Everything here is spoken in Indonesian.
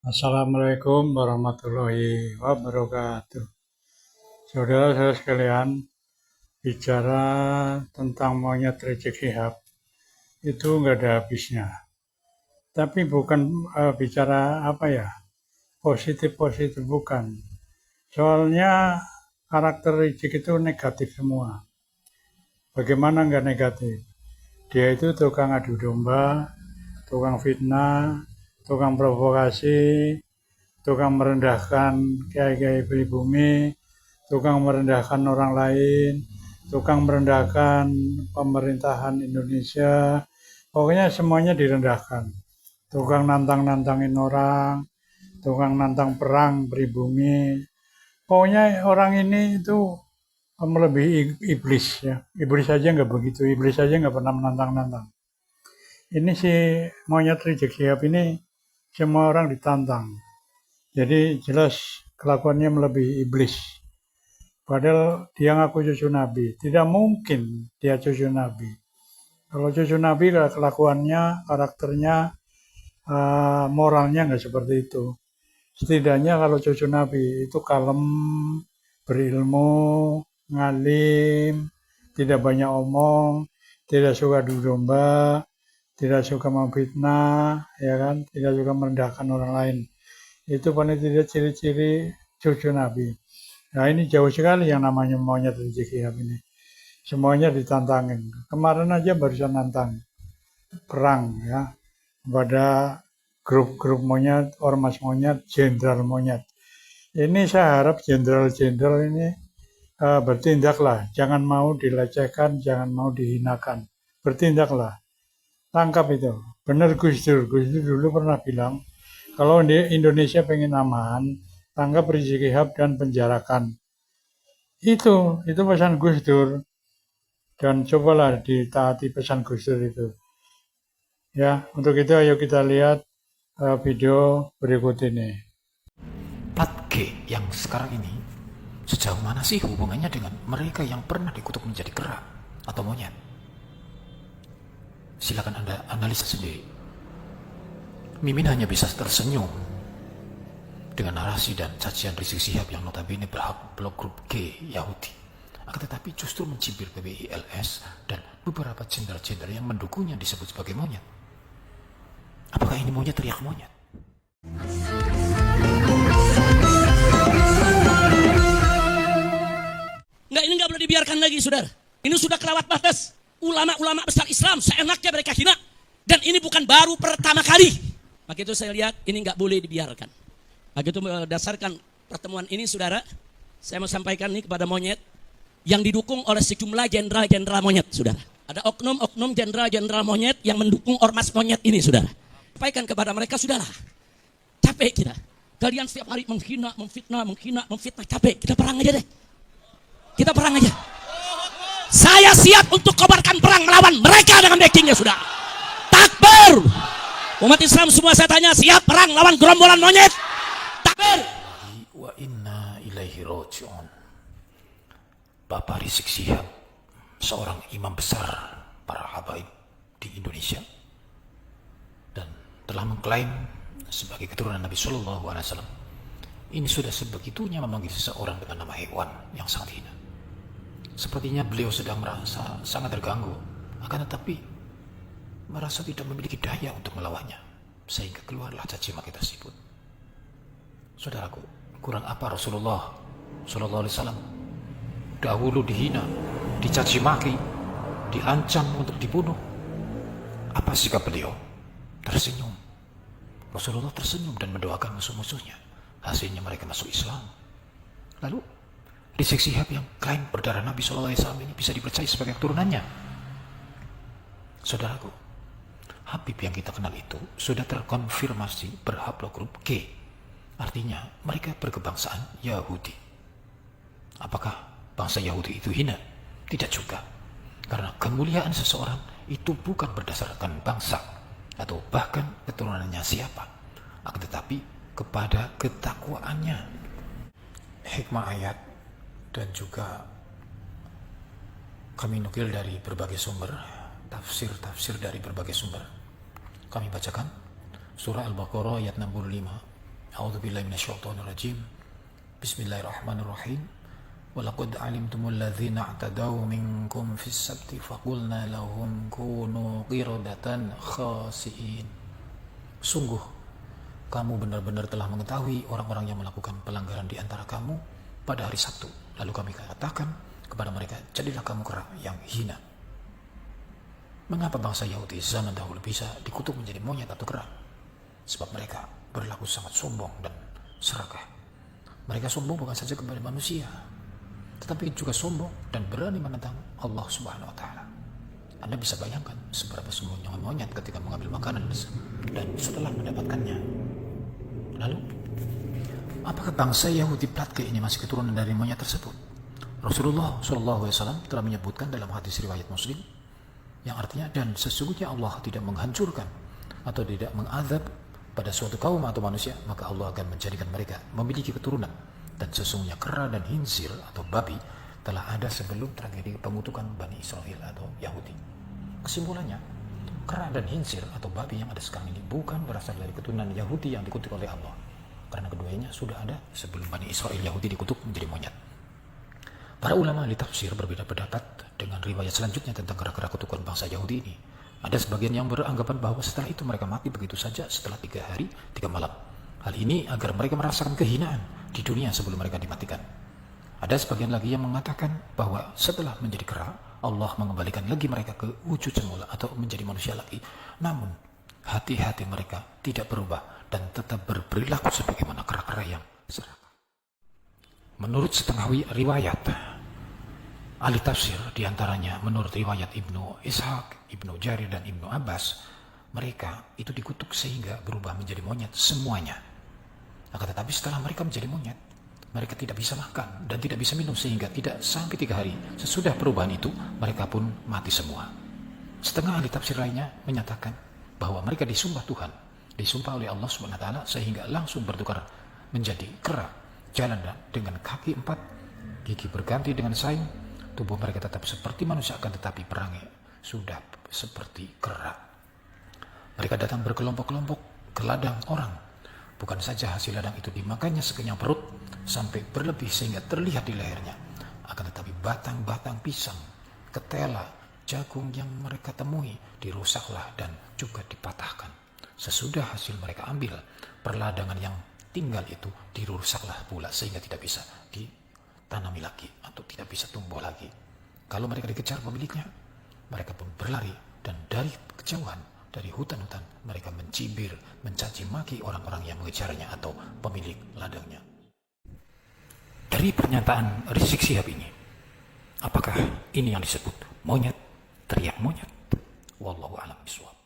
Assalamualaikum warahmatullahi wabarakatuh. Saudara-saudara sekalian, bicara tentang monyet Rizik Syihab itu nggak ada habisnya. Tapi bukan bicara positif-positif, bukan. Soalnya karakter Rizik itu negatif semua. Bagaimana nggak negatif? Dia itu tukang adu domba, tukang fitnah, tukang provokasi, tukang merendahkan kiai-kiai pribumi, tukang merendahkan orang lain, tukang merendahkan pemerintahan Indonesia, pokoknya semuanya direndahkan. Tukang nantang-nantangin orang, tukang nantang perang pribumi, pokoknya orang ini itu melebihi iblis ya. Iblis saja nggak begitu, iblis saja nggak pernah menantang-nantang. Ini si monyet Rizik Syihab ini semua orang ditantang. Jadi jelas kelakuannya melebihi iblis. Padahal dia ngaku cucu Nabi. Tidak mungkin dia cucu Nabi. Kalau cucu Nabi kelakuannya, karakternya, moralnya nggak seperti itu. Setidaknya kalau cucu Nabi itu kalem, berilmu, ngalim, tidak banyak omong, tidak suka adu domba, tidak suka memfitnah, ya kan, tidak suka merendahkan orang lain. Itu paling tidak ciri-ciri cucu Nabi. Nah ini jauh sekali yang namanya monyet Rizik Syihab ini. Semuanya ditantangin. Kemarin aja barusan nantang perang ya pada grup-grup monyet, ormas monyet, jenderal monyet. Ini saya harap jenderal-jenderal ini bertindaklah. Jangan mau dilecehkan, jangan mau dihinakan. Bertindaklah. Tangkap itu. Benar Gus Dur. Gus Dur dulu pernah bilang, kalau Indonesia pengen aman, tangkap Rizik Syihab dan penjarakan. Itu pesan Gus Dur. Dan cobalah ditaati pesan Gus Dur itu. Ya, untuk itu ayo kita lihat video berikut ini. Plat G yang sekarang ini, sejauh mana sih hubungannya dengan mereka yang pernah dikutuk menjadi kera atau monyet? Silakan Anda analisa sendiri. Mimin hanya bisa tersenyum dengan narasi dan cacian Rizik Syihab yang notabene berhak blok grup G Yahudi. Akan tetapi justru mencibir PBI LS dan beberapa jenderal-jenderal yang mendukungnya disebut sebagai monyet. Apakah ini monyet teriak monyet? Enggak, ini enggak boleh dibiarkan lagi, saudara. Ini sudah kelewat batas. Ulama-ulama besar Islam seenaknya mereka hina. Dan ini bukan baru pertama kali. Maka itu saya lihat ini enggak boleh dibiarkan. Maka itu berdasarkan pertemuan ini, saudara, saya mau sampaikan nih kepada monyet yang didukung oleh sejumlah jenderal-jenderal monyet, saudara. Ada oknum-oknum jenderal-jenderal monyet yang mendukung ormas monyet ini, saudara. Sampaikan kepada mereka, saudara. Capek kita. Kalian setiap hari menghina, memfitnah, capek. Kita perang aja deh. Kita perang aja. Saya siap untuk kobarkan perang melawan mereka dengan backingnya, sudah. Takbir. Umat Islam semua saya tanya, siap perang lawan gerombolan monyet? Takbir. Wa inna ilaihi raji'un. Bapak Rizik Syihab, seorang imam besar para habaib di Indonesia, dan telah mengklaim sebagai keturunan Nabi Shallallahu Alaihi Wasallam. Ini sudah sebegitunya memanggil seseorang dengan nama hewan yang sangat hina. Sepertinya beliau sedang merasa sangat terganggu, akan tetapi merasa tidak memiliki daya untuk melawannya, sehingga keluarlah caci maki tersebut. Saudaraku, kurang apa Rasulullah Shallallahu Alaihi Wasallam dahulu dihina, dicaci maki, diancam untuk dibunuh? Apa sikap beliau? Tersenyum. Rasulullah tersenyum dan mendoakan musuh-musuhnya. Hasilnya mereka masuk Islam. Lalu Rizik Syihab yang klaim berdarah Nabi SAW ini bisa dipercaya sebagai keturunannya. Saudaraku, Habib yang kita kenal itu sudah terkonfirmasi berhaplok grup G. Artinya mereka berkebangsaan Yahudi. Apakah bangsa Yahudi itu hina? Tidak juga. Karena kemuliaan seseorang itu bukan berdasarkan bangsa atau bahkan keturunannya siapa, akan tetapi kepada ketakwaannya. Hikmah ayat dan juga kami nukil dari berbagai sumber, tafsir dari berbagai sumber. Kami bacakan surah Al-Baqarah ayat 65. A'udzubillahi minasyaitonirrajim. Bismillahirrahmanirrahim. Walaqad alimtumul ladzina i'tadaw minkum fis sabti faqulna lahum kunu qiradatan khasiin. Sungguh kamu benar-benar telah mengetahui orang-orang yang melakukan pelanggaran di antara kamu pada hari Sabtu. Lalu kami katakan kepada mereka, jadilah kamu kera yang hina. Mengapa bangsa Yahudi zaman dahulu bisa dikutuk menjadi monyet atau kera? Sebab mereka berlaku sangat sombong dan serakah. Mereka sombong bukan saja kepada manusia, tetapi juga sombong dan berani menentang Allah Subhanahu wa Ta'ala. Anda bisa bayangkan seberapa sombongnya monyet ketika mengambil makanan dan setelah mendapatkannya. Lalu, apakah bangsa Yahudi Platke ini masih keturunan dari monyet tersebut? Rasulullah SAW telah menyebutkan dalam hadis riwayat Muslim yang artinya, dan sesungguhnya Allah tidak menghancurkan atau tidak mengazab pada suatu kaum atau manusia, maka Allah akan menjadikan mereka memiliki keturunan. Dan sesungguhnya kera dan khinzir atau babi telah ada sebelum tragedi pengutukan Bani Israel atau Yahudi. Kesimpulannya, kera dan khinzir atau babi yang ada sekarang ini bukan berasal dari keturunan Yahudi yang dikutuk oleh Allah, karena keduanya sudah ada sebelum Bani Israel Yahudi dikutuk menjadi monyet. Para ulama ahli tafsir berbeda pendapat dengan riwayat selanjutnya tentang kera-kera kutukan bangsa Yahudi ini. Ada sebagian yang beranggapan bahwa setelah itu mereka mati begitu saja setelah 3 hari 3 malam. Hal ini agar mereka merasakan kehinaan di dunia sebelum mereka dimatikan. Ada sebagian lagi yang mengatakan bahwa setelah menjadi kera, Allah mengembalikan lagi mereka ke wujud semula atau menjadi manusia lagi. Namun, hati-hati mereka tidak berubah dan tetap berperilaku sebagaimana kera-kera yang serakah. Menurut setengah riwayat, ahli tafsir diantaranya menurut riwayat Ibnu Ishaq, Ibnu Jarir, dan Ibnu Abbas, mereka itu dikutuk sehingga berubah menjadi monyet semuanya. Akan tetapi setelah mereka menjadi monyet, mereka tidak bisa makan dan tidak bisa minum sehingga tidak sampai 3 hari sesudah perubahan itu mereka pun mati semua. Setengah ahli tafsir lainnya menyatakan bahwa mereka disumpah Tuhan, disumpah oleh Allah Subhanahu wa Ta'ala sehingga langsung bertukar menjadi kera, jalan dengan kaki 4, gigi berganti dengan saing, tubuh mereka tetap seperti manusia akan tetapi perangnya sudah seperti kera. Mereka datang berkelompok-kelompok ke ladang orang. Bukan saja hasil ladang itu dimakannya sekenyang perut sampai berlebih sehingga terlihat di lehernya, akan tetapi batang-batang pisang, ketela, jagung yang mereka temui dirusaklah dan juga dipatahkan. Sesudah hasil mereka ambil, perladangan yang tinggal itu dirusaklah pula sehingga tidak bisa ditanami lagi atau tidak bisa tumbuh lagi. Kalau mereka dikejar pemiliknya, mereka pun berlari dan dari kejauhan, dari hutan-hutan, mereka mencibir, mencaci maki orang-orang yang mengejarnya atau pemilik ladangnya. Dari pernyataan Rizik Syihab ini, apakah ini yang disebut monyet, teriak monyet? Wallahu a'lam bishawab.